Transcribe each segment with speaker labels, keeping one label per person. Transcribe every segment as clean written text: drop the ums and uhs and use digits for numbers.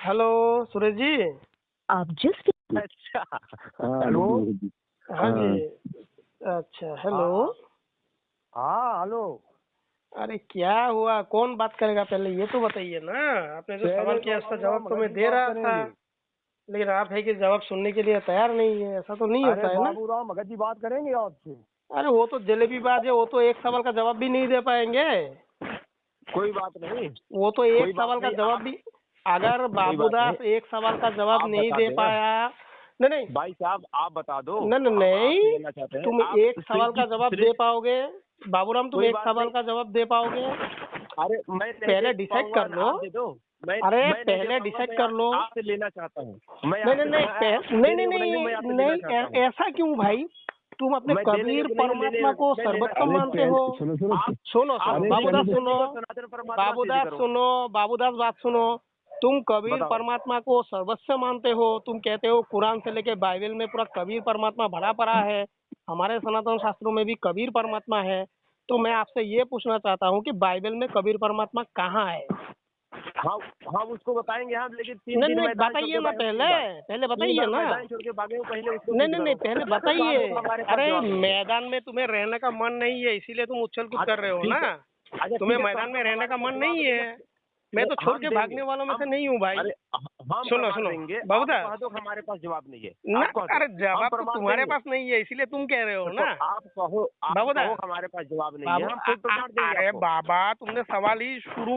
Speaker 1: Hello सूरज जी।
Speaker 2: आप जिस
Speaker 3: अच्छा।
Speaker 4: हेलो।
Speaker 1: हाँ जी। अच्छा हेलो।
Speaker 3: हाँ हेलो।
Speaker 1: अरे क्या हुआ, कौन बात करेगा पहले ये तो बताइए ना। आपने जो सवाल किया उसका जवाब तो मैं दे रहा था, लेकिन आप है कि जवाब सुनने के लिए तैयार नहीं है। ऐसा तो नहीं होता है ना।
Speaker 3: बाबूराव भगत जी बात करेंगे आपसे।
Speaker 1: अरे वो तो जलेबीबाज है, वो तो एक सवाल का जवाब भी नहीं दे पाएंगे।
Speaker 3: कोई बात नहीं,
Speaker 1: वो तो एक सवाल का जवाब भी, अगर बाबूदास एक सवाल का जवाब नहीं दे पाया। नहीं नहीं
Speaker 3: भाई साहब आप बता दो।
Speaker 1: नहीं, तुम एक सवाल का जवाब दे पाओगे। बाबूराम तुम एक सवाल का जवाब दे पाओगे।
Speaker 3: अरे मैं
Speaker 1: पहले डिसाइड कर लो। अरे पहले डिसाइड कर लो।
Speaker 3: आपसे लेना चाहता हूँ।
Speaker 1: नहीं, ऐसा क्यों भाई। तुम अपने कबीर परमात्मा को सर्वोत्तम मानते हो। सुनो बाबूदास बात सुनो। तुम कबीर परमात्मा को सर्वस्व मानते हो। तुम कहते हो कुरान से लेके बाइबल में पूरा कबीर परमात्मा भरा पड़ा है। हमारे सनातन शास्त्रों में भी कबीर परमात्मा है। तो मैं आपसे ये पूछना चाहता हूँ कि बाइबल में कबीर परमात्मा कहाँ है।
Speaker 3: हम उसको बताएंगे हम, लेकिन
Speaker 1: नहीं बताइए ना, पहले बताइए ना। नहीं पहले बताइए। अरे मैदान में तुम्हें रहने का मन नहीं है, इसीलिए तुम उछल कूद कर रहे हो ना। तुम्हें मैदान में रहने का मन नहीं है। मैं तो छोड़ के भागने वालों में से नहीं हूँ भाई। सुनो बाबूदा,
Speaker 3: हमारे पास जवाब नहीं है
Speaker 1: ना। अरे जवाब तो तुम्हारे पास नहीं है, इसीलिए तुम कह रहे हो ना।
Speaker 3: आप कहो
Speaker 1: बाबूदा,
Speaker 3: हमारे पास जवाब नहीं है।
Speaker 1: अरे बाबा, तुमने सवाल ही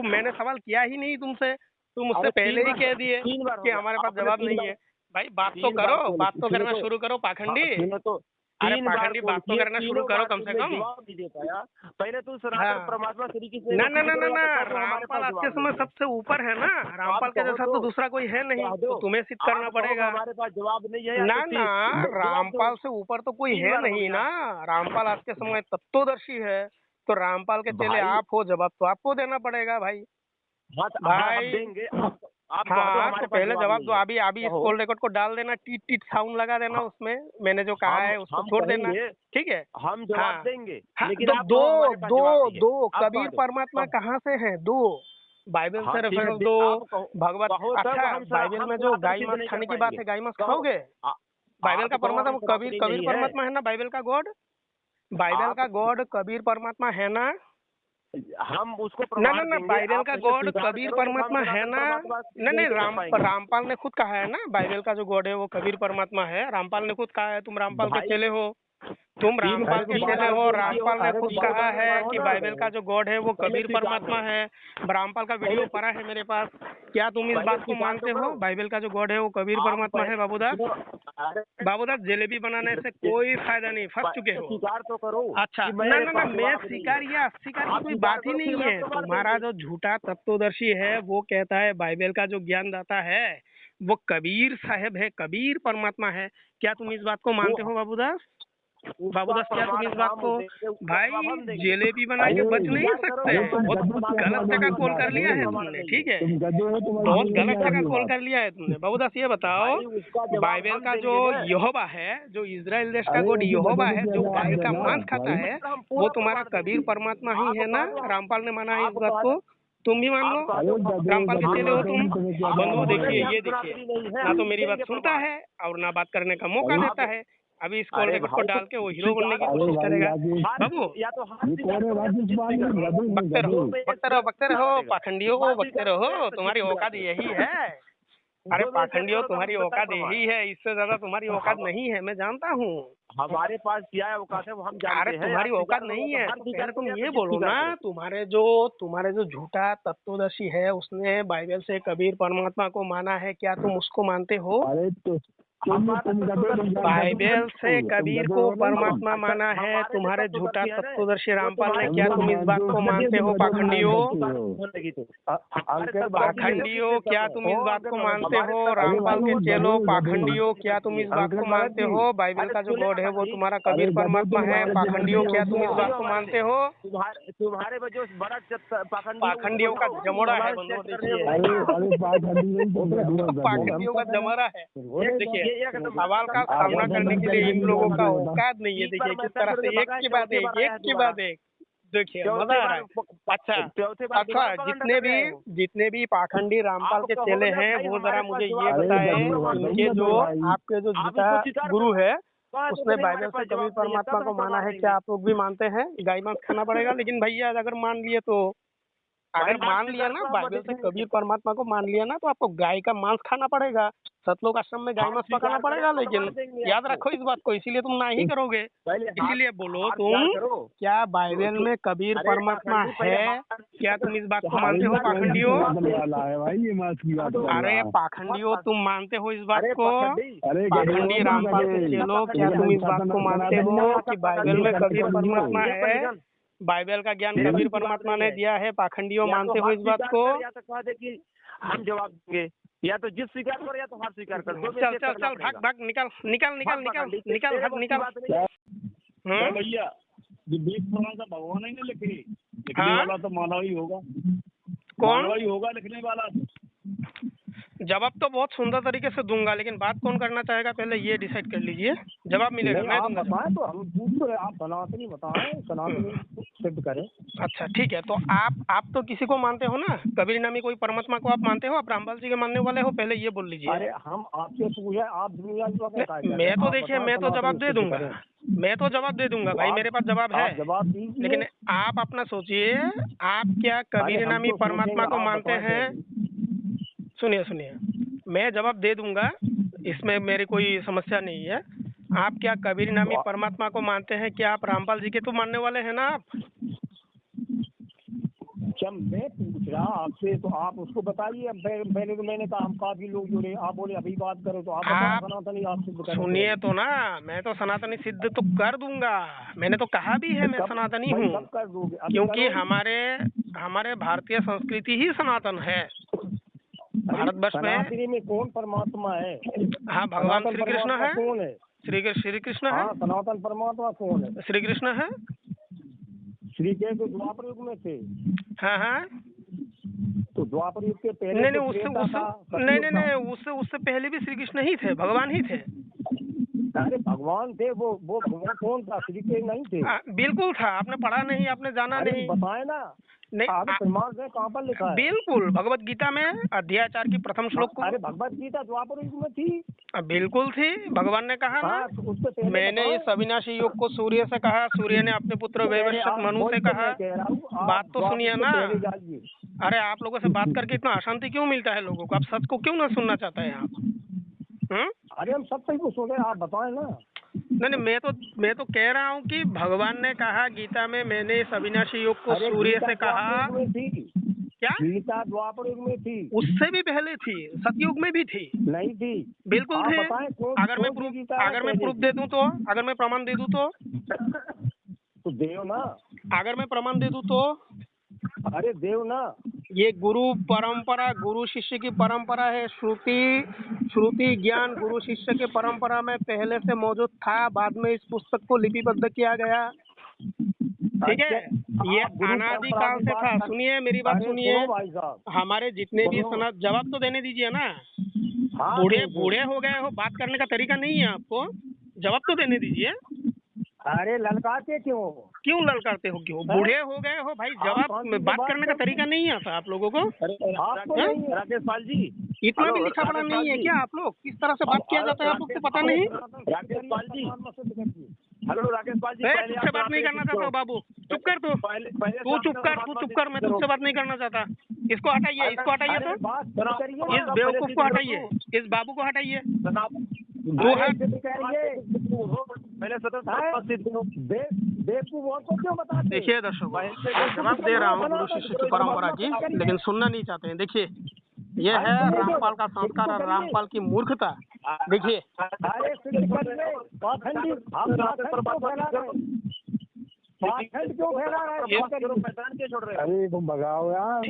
Speaker 1: मैंने सवाल किया ही नहीं तुमसे। तुम मुझसे पहले ही कह दिए कि हमारे पास जवाब नहीं है। भाई बात तो करो, बात तो करना शुरू करो पाखंडी। अरे पाखंडी बात तो करना शुरू करो कम से कम।
Speaker 3: पहले तो परमात्मा श्री कृष्ण
Speaker 1: ना रामपाल आज के समय सबसे ऊपर है ना। रामपाल के जैसा तो दूसरा कोई है नहीं, तो तुम्हें सिद्ध करना पड़ेगा।
Speaker 3: हमारे पास जवाब नहीं है
Speaker 1: ना रामपाल से ऊपर तो कोई है नहीं ना। रामपाल आज के समय तत्वदर्शी है, तो रामपाल के चेले आप हो, जवाब तो आपको देना पड़ेगा भाई।
Speaker 3: भाई देंगे
Speaker 1: हाँ तो पहले जवाब दो। अभी इस कॉल रिकॉर्ड को डाल देना, टीट टीट साउंड लगा देना उसमें। मैंने जो कहा है उसको छोड़ देना, ठीक है।
Speaker 3: हम जवाब देंगे,
Speaker 1: लेकिन दो कबीर परमात्मा कहाँ से है? दो बाइबल से रेफरेंस दो, भगवत। अच्छा बाइबल में जो गाय मांस खाने की बात है, गाय मांस खाओगे? बाइबल का परमात्मा वो कबीर परमात्मा है ना। बाइबल का गॉड कबीर परमात्मा है ना।
Speaker 3: हम उसको
Speaker 1: ना बाइबल का गॉड कबीर परमात्मा है ना। नहीं रामपाल ने खुद कहा है ना, बाइबल का जो गॉड है वो कबीर परमात्मा है। रामपाल ने खुद कहा है। तुम रामपाल के चेले हो, तुम रामपाल के चेले हो। रामपाल ने खुद कहा है कि बाइबल का जो गॉड है वो कबीर परमात्मा है। रामपाल का वीडियो पड़ा है मेरे पास। क्या तुम इस बात को मानते हो बाइबल का जो गॉड है वो कबीर परमात्मा है? बाबूदास जलेबी बनाने से कोई फायदा नहीं, फंस चुके हो।
Speaker 3: स्वीकार तो करो।
Speaker 1: अच्छा ना मैं स्वीकार या अस्वीकार की कोई बात ही नहीं है। तुम्हारा जो झूठा तत्वदर्शी है वो कहता है बाइबल का जो ज्ञानदाता है वो कबीर साहब है, कबीर परमात्मा है। क्या तुम इस बात को मानते हो बाबूदास? क्या तुम इस बात को? भाई जलेबी बना के बच नहीं सकते। बहुत गलत जगह कॉल कर लिया है तुमने, ठीक है, बहुत गलत जगह कॉल कर लिया है तुमने। बाबूदास ये बताओ, बाइबल का जो यहोवा है, जो इजराइल देश का गॉड यहोवा है, जो गाय का मांस खाता है, वो तुम्हारा कबीर परमात्मा ही है ना। रामपाल ने माना है इस बात को, तुम भी मान लो। रामपाल के चेले हो तुम। बंधु देखिए, ये देखिए, ना तो मेरी बात सुनता है और ना बात करने का मौका देता है। अभी इस कॉल रिकॉर्ड को डाल के वो हीरो बनने की कोशिश करेगा। बाबू बकते रहो पाखंडियों को, बकते रहो। तुम्हारी औकात यही है। अरे पाखंडियों तुम्हारी औकात यही है, इससे ज्यादा तुम्हारी औकात नहीं है, मैं जानता हूँ।
Speaker 3: हमारे पास क्या है औकात है वो हम जानते हैं।
Speaker 1: अरे तुम्हारी औकात नहीं है तो पहले तुम ये बोलो ना। तुम्हारे जो झूठा तत्वदर्शी है उसने बाइबल से कबीर परमात्मा को माना है, क्या तुम उसको मानते हो? बाइबल से कबीर को परमात्मा माना है तुम्हारे झूठा तत्वदर्शी रामपाल ने, क्या तुम इस बात को मानते हो पाखंडियों? क्या तुम इस बात को मानते हो? रामपाल के चेलो पाखंडियों, क्या तुम इस बात को मानते हो? बाइबल का जो गॉड है वो तुम्हारा कबीर परमात्मा है। पाखंडियों, क्या तुम इस बात को मानते हो?
Speaker 3: तुम्हारे वजह बड़ा
Speaker 1: पाखंडियों का जमोड़ा है। पाखंडियों का जमोड़ा है। देखिए सवाल का सामना करने के लिए इन लोगों का औकात नहीं है। देखिए किस तरह से एक के बाद एक देखिए
Speaker 3: चौथे
Speaker 1: मजा आ रहा
Speaker 3: बार
Speaker 1: है। अच्छा
Speaker 3: चौथे बार
Speaker 1: अच्छा,
Speaker 3: दोबारा पकड़ने
Speaker 1: जितने
Speaker 3: लगे हैं वो।
Speaker 1: जितने भी पाखंडी रामपाल के
Speaker 3: आपको
Speaker 1: चेले
Speaker 3: हो गया
Speaker 1: हैं
Speaker 3: भाई,
Speaker 1: वो
Speaker 3: हमारे
Speaker 1: जरा
Speaker 3: पास
Speaker 1: मुझे ये
Speaker 3: जवाब
Speaker 2: अरे
Speaker 1: बताए,
Speaker 2: जरूर
Speaker 1: इनके
Speaker 2: बताइए
Speaker 1: जो
Speaker 2: तो भाई।
Speaker 1: आपके जो
Speaker 3: आप
Speaker 1: गीता
Speaker 3: इसको स्वीकार
Speaker 1: गुरु
Speaker 3: करो।
Speaker 1: है
Speaker 3: बात
Speaker 1: उसने
Speaker 3: नहीं, हमारे
Speaker 1: बाइबल से
Speaker 3: पास
Speaker 1: कबीर
Speaker 3: जवाब नहीं है,
Speaker 1: परमात्मा
Speaker 3: तब
Speaker 1: को
Speaker 3: हम
Speaker 1: माना
Speaker 3: जवाब
Speaker 1: है,
Speaker 3: देंगे।
Speaker 1: क्या आप लोग भी मानते हैं? गाय मांस खाना पड़ेगा, लेकिन भैया अगर मान लिए तो अगर
Speaker 3: भाई, बात
Speaker 1: मान लिया
Speaker 3: स्वीकार
Speaker 1: ना
Speaker 3: करो, हम
Speaker 1: बाइबल से
Speaker 3: देखेंगे।
Speaker 1: कबीर परमात्मा को मान लिया ना तो आपको गाय का मांस खाना पड़ेगा, सतलोक आश्रम में गाय
Speaker 3: हम
Speaker 1: मांस
Speaker 3: स्वीकार
Speaker 1: पकाना पड़ेगा।
Speaker 3: करें तो
Speaker 1: लेकिन
Speaker 3: मार देंगे
Speaker 1: याद
Speaker 3: आपको।
Speaker 1: रखो इस बात को, इसीलिए तुम ना ही करोगे।
Speaker 3: पहले
Speaker 1: इसीलिए बोलो
Speaker 3: हाथ स्वीकार
Speaker 1: तुम,
Speaker 3: करो।
Speaker 1: क्या बाइबल में कबीर
Speaker 3: अरे
Speaker 1: परमात्मा
Speaker 3: पाखंडी, पहले
Speaker 1: है?
Speaker 3: हाथ-
Speaker 1: क्या तुम इस बात को
Speaker 3: हाथ
Speaker 1: मानते हो
Speaker 3: स्वीकार करो,
Speaker 1: पाखंडियों?
Speaker 3: ये
Speaker 2: बात वाला है भाई, ये मास की बात कर रहा
Speaker 1: अरे
Speaker 2: है।
Speaker 1: पाखंडियों, तुम मानते हो इस बात
Speaker 3: अरे
Speaker 1: को?
Speaker 3: पाखंडी,
Speaker 2: अरे
Speaker 1: पाखंडी रामपाल के चेलो, क्या तुम इस बात को मानते हो कि बाइबल में कबीर परमात्मा है? बाइबल का ज्ञान कबीर परमात्मा ने दिया है। पाखंडियों,
Speaker 3: या तो
Speaker 1: मानते हो
Speaker 3: हाथ
Speaker 1: इस बात
Speaker 3: स्वीकार
Speaker 1: को?
Speaker 3: कर, या तो कह दे कि हम जवाब देंगे, या तो जिद स्वीकार करो या तो हाथ स्वीकार कर। दो में
Speaker 1: चल
Speaker 3: से
Speaker 1: चल
Speaker 3: करना
Speaker 1: चल,
Speaker 3: पड़ेगा।
Speaker 1: भाग भाग, निकल निकल निकल निकल
Speaker 3: पाखंडी,
Speaker 1: निकल,
Speaker 3: तेरे
Speaker 1: भाग
Speaker 3: बस की
Speaker 1: निकल।
Speaker 3: बात नहीं है।
Speaker 1: हम्म,
Speaker 2: भैया ये बीच थोड़ा सा भगवान ही नहीं लिखी, लिखने
Speaker 1: हाँ?
Speaker 2: वाला तो मानव ही होगा।
Speaker 1: कौन?
Speaker 2: मानव ही होगा लिखने वाला।
Speaker 1: जवाब तो बहुत सुंदर तरीके से दूंगा, लेकिन बात कौन करना चाहेगा पहले ये डिसाइड कर लीजिए। जवाब मिलेगा,
Speaker 4: नहीं,
Speaker 1: मैं
Speaker 4: आप
Speaker 1: दूंगा जवाब।
Speaker 4: बताएं तो हम पूछ रहे, आप सनातनी बताएं, सनातनी सिद्ध करें।
Speaker 1: अच्छा ठीक है, तो आप तो किसी को मानते हो ना? कबीर नामी कोई परमात्मा को आप मानते हो? आप रामपाल जी के मानने वाले हो? पहले ये बोल लीजिए।
Speaker 4: अरे हम आपसे पूछे, आप दुनिया की बात क्या
Speaker 1: नहीं, मैं तो देखिए, मैं तो जवाब दे दूंगा, मैं तो जवाब दे दूंगा भाई, मेरे पास जवाब है।
Speaker 4: आप जवाब दीजिए।
Speaker 1: लेकिन आप अपना सोचिए, आप क्या कबीर
Speaker 4: हम
Speaker 1: नामी
Speaker 4: तो
Speaker 1: परमात्मा
Speaker 4: सोचेंगे,
Speaker 1: को
Speaker 4: आप
Speaker 1: मानते
Speaker 4: बता
Speaker 1: हैं? सुनिए सुनिए, मैं जवाब दे दूंगा, इसमें मेरी कोई समस्या नहीं है। आप क्या कबीर नामी परमात्मा को मानते हैं? क्या आप रामपाल जी के तो मानने वाले हैं ना आप?
Speaker 4: जब मैं पूछ रहा आपसे तो आप उसको बताइए। अब पहले तो मैंने कहा हम काफी लोग जुड़े, आप बोले अभी बात करो, तो आप
Speaker 1: आप
Speaker 4: बताओ सनातनी आप सिद्ध करें।
Speaker 1: सुनिए तो ना, मैं तो सनातनी सिद्ध तो कर दूंगा, मैंने तो कहा भी है मैं सनातनी
Speaker 4: भाई,
Speaker 1: हूँ,
Speaker 4: कब कर दोगे? अभी
Speaker 1: क्योंकि
Speaker 4: करो।
Speaker 1: हमारे भारतीय संस्कृति ही सनातन है भारतवर्ष में।
Speaker 4: सनातनी में कौन परमात्मा है?
Speaker 1: हाँ, भगवान
Speaker 4: सनातन
Speaker 1: श्री कृष्ण
Speaker 4: परमात्मा
Speaker 1: है,
Speaker 4: कौन है?
Speaker 1: श्री कृष्ण है,
Speaker 4: हाँ, सनातन परमात्मा कौन है?
Speaker 1: श्री कृष्ण है।
Speaker 4: श्री के तो द्वापर युग में थे,
Speaker 1: हाँ हाँ,
Speaker 4: तो द्वापर युग के पहले
Speaker 1: नहीं
Speaker 4: तो
Speaker 1: नहीं,
Speaker 4: त्रेता था,
Speaker 1: नहीं
Speaker 4: सतयुग
Speaker 1: नहीं
Speaker 4: था।
Speaker 1: नहीं, उससे पहले भी श्री कृष्ण ही थे, भगवान ही थे।
Speaker 4: अरे भगवान थे, वो भगवान कौन था? श्री के नहीं थे।
Speaker 1: बिल्कुल था, आपने पढ़ा नहीं, आपने जाना
Speaker 4: अरे
Speaker 1: नहीं।
Speaker 4: बताए ना,
Speaker 1: नहीं,
Speaker 4: आगे प्रमाण से कहाँ पर लिखा है?
Speaker 1: बिल्कुल, भगवत गीता में अध्याय 4 की प्रथम श्लोक को।
Speaker 4: अरे भगवत गीता द्वापर युग में थी।
Speaker 1: बिल्कुल थी, भगवान ने कहा ना,
Speaker 4: हाँ, तो उससे पहले
Speaker 1: मैंने
Speaker 4: बताओ।
Speaker 1: इस अविनाशी योग को सूर्य से कहा, सूर्य ने अपने पुत्र वैवस्वत मनु से कहा। बात तो सुनिए ना। अरे आप लोगों से बात करके इतना अशांति क्यों मिलता है लोगों को? आप सच को क्यों ना सुनना चाहते हैं आप?
Speaker 4: अरे हम सब सही को सोच रहे, आप बताएं ना।
Speaker 1: नहीं नहीं, मैं तो कह रहा हूँ कि भगवान ने कहा गीता में, मैंने इस अविनाशी योग को
Speaker 4: अरे
Speaker 1: सूर्य
Speaker 4: गीता
Speaker 1: से कहा।
Speaker 4: द्वापर युग में थी।
Speaker 1: क्या?
Speaker 4: गीता द्वापर युग में थी।
Speaker 1: उससे भी पहले थी, सतयुग में भी थी।
Speaker 4: नहीं थी।
Speaker 1: बिल्कुल
Speaker 4: आप
Speaker 1: थे।
Speaker 4: बताएं
Speaker 1: अगर मैं प्रूफ दे दूं तो, अगर मैं प्रमाण दे दूं
Speaker 4: तो देव ना।
Speaker 1: अगर मैं प्रमाण दे दूं तो,
Speaker 4: अरे देव ना।
Speaker 1: ये गुरु परंपरा, गुरु शिष्य की परंपरा है। श्रुति ज्ञान गुरु शिष्य की परंपरा में पहले से मौजूद था, बाद में इस पुस्तक को लिपिबद्ध किया गया। ठीक है, ये अनादि काल से था। सुनिए मेरी बात, सुनिए।
Speaker 4: भाई साहब,
Speaker 1: हमारे जितने भी जवाब तो देने दीजिए ना। बूढ़े हो गए हो, बात करने का तरीका नहीं है आपको, जवाब तो देने दीजिए।
Speaker 4: अरे ललकाते क्यों
Speaker 1: ललकारते हो? क्यों बूढ़े हो गए हो भाई? जवाब बात करने का तरीका नहीं आता आप लोगों को?
Speaker 3: राकेश पाल जी,
Speaker 1: इतना भी लिखा पढ़ा नहीं है क्या आप लोग? किस तरह से बात किया जाता है आप लोग को पता नहीं?
Speaker 3: राकेश पाल जी, हेलो राकेश पाल जी, पहले
Speaker 1: तुझसे बात नहीं करना चाहता बाबू, चुप कर तू। तू चुप कर, मैं तुझसे बात नहीं करना चाहता। इसको हटाइए, इसको हटाइए, तो इस बेवकूफ को हटाइए, इस बाबू को हटाइए। दो हाथ
Speaker 3: पहले
Speaker 4: क्यों बता?
Speaker 1: देखिए दर्शकों, मैं जवाब दे रहा हूँ गुरु शिष्य की परंपरा की, लेकिन सुनना नहीं चाहते हैं। देखिए, ये है रामपाल का संस्कार और रामपाल की मूर्खता। देखिए,
Speaker 4: पाखंड क्यों फैला रहे हैं?
Speaker 3: पहचान के छोड़ रहे हैं।
Speaker 4: अरे तुम भगाओ यार।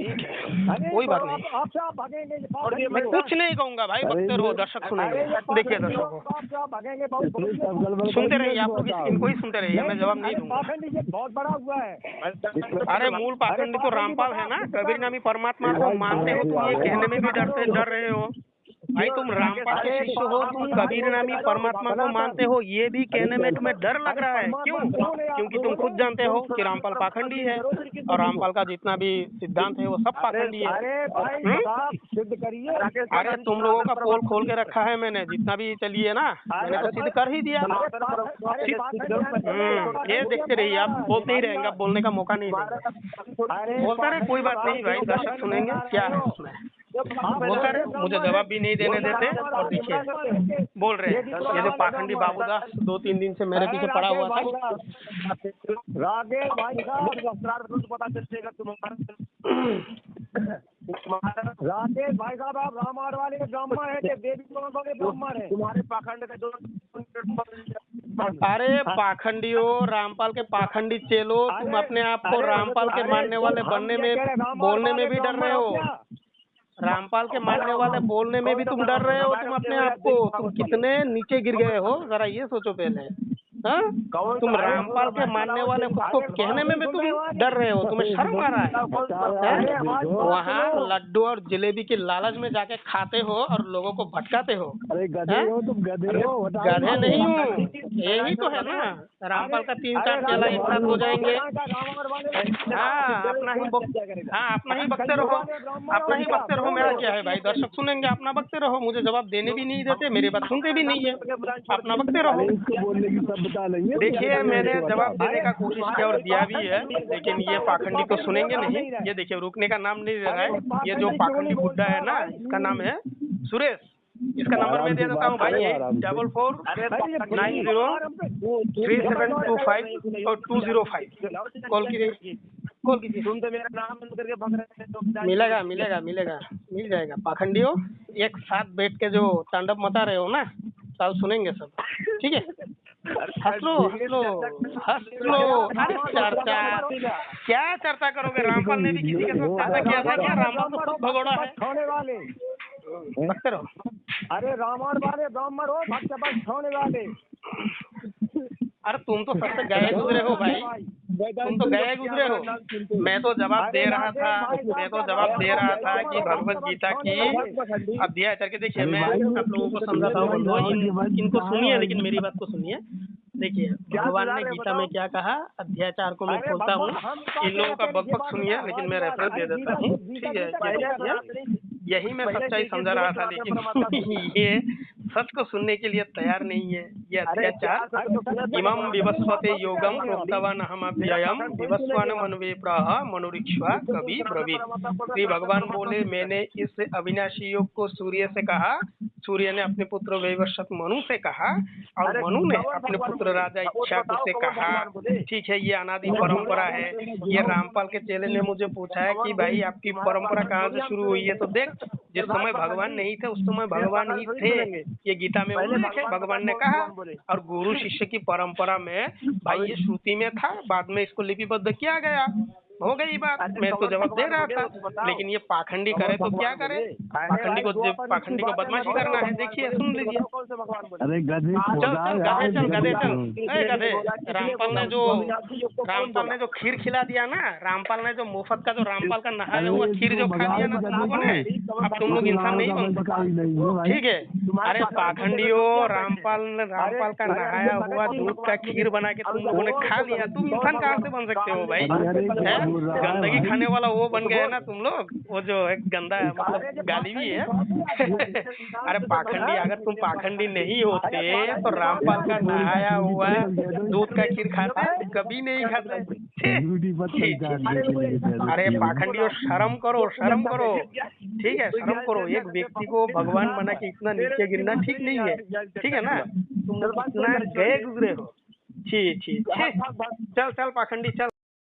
Speaker 1: कोई बात नहीं,
Speaker 4: आपसे आप भागेंगे।
Speaker 1: मैं कुछ नहीं कहूँगा भाई, बकते रहो, दर्शक सुनेंगे। देखिए दर्शकों,
Speaker 4: आपसे आप भागेंगे, बहुत
Speaker 1: सुनते रहिए, आप लोग इनको ही सुनते रहिए, मैं जवाब नहीं दूंगा।
Speaker 4: पाखंड ये बहुत बड़ा हुआ है।
Speaker 1: अरे मूल पाखंडी तो रामपाल है ना। कबीर नामी परमात्मा को मानते हो तुम, ये कहने में भी डर रहे हो। भाई तुम रामपाल के शिष्य हो, तुम कबीर नामी परमात्मा को मानते हो, ये भी कहने में तुम्हें डर लग रहा है। क्यों? क्योंकि तुम खुद जानते हो कि रामपाल पाखंडी है और रामपाल का जितना भी सिद्धांत है वो सब पाखंडी है।
Speaker 4: अरे भाई साहब सिद्ध करिए।
Speaker 1: अरे तुम लोगों का पोल खोल के रखा है मैंने, जितना भी चलिए ना, मैंने तो सिद्ध कर ही दिया। ये देखते रहिए, आप बोलते ही रहेंगे, आप बोलने का मौका नहीं देंगे। बोलता रहे, कोई बात नहीं भाई, दर्शक सुनेंगे, क्या है उसमें। बोलता रहे, मुझे जवाब भी नहीं देने देते। और देखिए बोल रहे हैं ये जो पाखंडी बाबूदास 2-3 दिन से मेरे पीछे पड़ा हुआ था।
Speaker 4: राकेश भाई साहब
Speaker 3: पता चलेगा
Speaker 4: राकेश भाई साहब, आप रामायण वाले ब्राह्मण है, देवी वाले ब्राह्मण है।
Speaker 3: तुम्हारे पाखंड का जो
Speaker 1: अरे पाखंडियों, रामपाल के पाखंडी चेलो, तुम अपने आप को रामपाल के मानने वाले बनने में, बोलने में भी डर रहे हो। रामपाल के मानने वाले बोलने में भी तुम डर रहे हो। तुम अपने आप को, तुम कितने नीचे गिर गए हो, जरा ये सोचो पहले। हाँ, तुम रामपाल के मानने वाले खुद को कहने में भी तुम डर रहे हो, तुम्हें शर्म आ रहा है। वहाँ लड्डू और जलेबी की लालच में जाके खाते हो और लोगों को भटकाते हो।
Speaker 4: अरे गधे हो तुम, गधे हो।
Speaker 1: गधे नहीं हूँ, यही तो है ना। रामपाल का 3-4 चेला एक साथ हो जाएंगे। हाँ, अपना ही बकते रहो, अपना ही बकते रहो। मेरा क्या है भाई, दर्शक सुनेंगे, अपना बकते रहो। मुझे जवाब देने भी नहीं देते, मेरी बात सुनते भी नहीं है, अपना बकते रहो। देखिए मैंने जवाब देने का कोशिश किया और दिया भी है, लेकिन ये पाखंडी तो सुनेंगे नहीं। ये देखिए रुकने का नाम नहीं ले रहा है। ये जो पाखंडी बुड्ढा है ना, इसका नाम है सुरेश। इसका नंबर मैं दे देता हूँ भाई, 444903725205 और 205। कॉल कीजिए।
Speaker 3: तुम तो मेरा नाम करके भग रहे हैं।
Speaker 1: मिलेगा मिल जाएगा। पाखंडियों, एक साथ बैठ के जो तांडव मचा रहे हो ना, साल सुनेंगे सब, ठीक है। हंस लो। अरे चर्चा क्या चर्चा करोगे? रामपाल ने भी किसी के साथ चर्चा किया था क्या? रामपाल तो खुद भगोड़ा है।
Speaker 4: छोड़ने वाले
Speaker 1: बकते रहो।
Speaker 4: अरे रामायण वाले ब्राह्मण हो, भक्त बस छोड़ने वाले।
Speaker 1: अरे तुम तो सबसे गए गुजरे हो भाई, तुम तो गए गुजरे हो। मैं तो जवाब दे रहा था कि भगवत गीता की अध्याय करके देखिए, मैं आप लोगों को समझाता हूँ बंधुओं, इनको सुनिए, लेकिन मेरी बात को सुनिए। देखिए भगवान ने गीता में क्या कहा, अध्याय 4 को मैं खोलता हूँ। इन लोगों का बकबक सुनिए, लेकिन मैं रेफरेंस दे देता हूँ, ठीक है। यही मैं सच्चाई समझा रहा था, लेकिन ये सच को सुनने के लिए तैयार नहीं है। ये अत्याचार इमं विवस्वते योगम प्रोक्तवान अहमव्ययम विवस्वान मनुविप्रह मनुरिक्ष्वा कवि ब्रवीत। श्री भगवान बोले, मैंने इस अविनाशी योग को सूर्य से कहा, सूर्य ने अपने पुत्र वैवस्वत मनु से कहा, और मनु ने अपने पुत्र राजा इक्ष्वाकु से कहा। ठीक है, ये अनादि परंपरा है। ये रामपाल के चेले ने मुझे पूछा है कि भाई आपकी परंपरा कहाँ से शुरू हुई है, तो देख, जिस समय भगवान नहीं थे उस समय भगवान ही थे, ये गीता में उल्लेख है, भगवान ने कहा। और गुरु शिष्य की परंपरा में भाई ये श्रुति में था, बाद में इसको लिपिबद्ध किया गया, हो गई बात। मैं तो जवाब दे रहा था, लेकिन ये पाखंडी करे तो क्या करे? पाखंडी को बदमाशी करना है। देखिए सुन लीजिए।
Speaker 2: अरे गधे
Speaker 1: चल गधे। रामपाल ने जो खीर खिला दिया ना, रामपाल ने जो मुफ्त का, जो रामपाल का नहाया हुआ खीर जो खा दिया ना तुम लोगों ने, अब तुम लोग इंसान नहीं बन सकते, ठीक है। अरे पाखंडियों, रामपाल का नहाया हुआ दूध का खीर बना के तुम लोगों ने खा लिया, तुम इंसान कहाँ से बन सकते हो भाई? गंदगी खाने वाला वो बन गए ना तुम लोग, वो जो है गंदा है, मतलब गाली भी है। अरे पाखंडी, अगर तुम पाखंडी नहीं होते तो रामपाल का नहाया हुआ दूध का खीर खाते? कभी नहीं खाते। अरे पाखंडियों, शर्म करो, ठीक है, शर्म करो। एक व्यक्ति को भगवान बना के इतना नीचे गिरना ठीक नहीं है, ठीक है ना। तुम इतना गए गुजरे हो। ठीक, चल पाखंडी चल।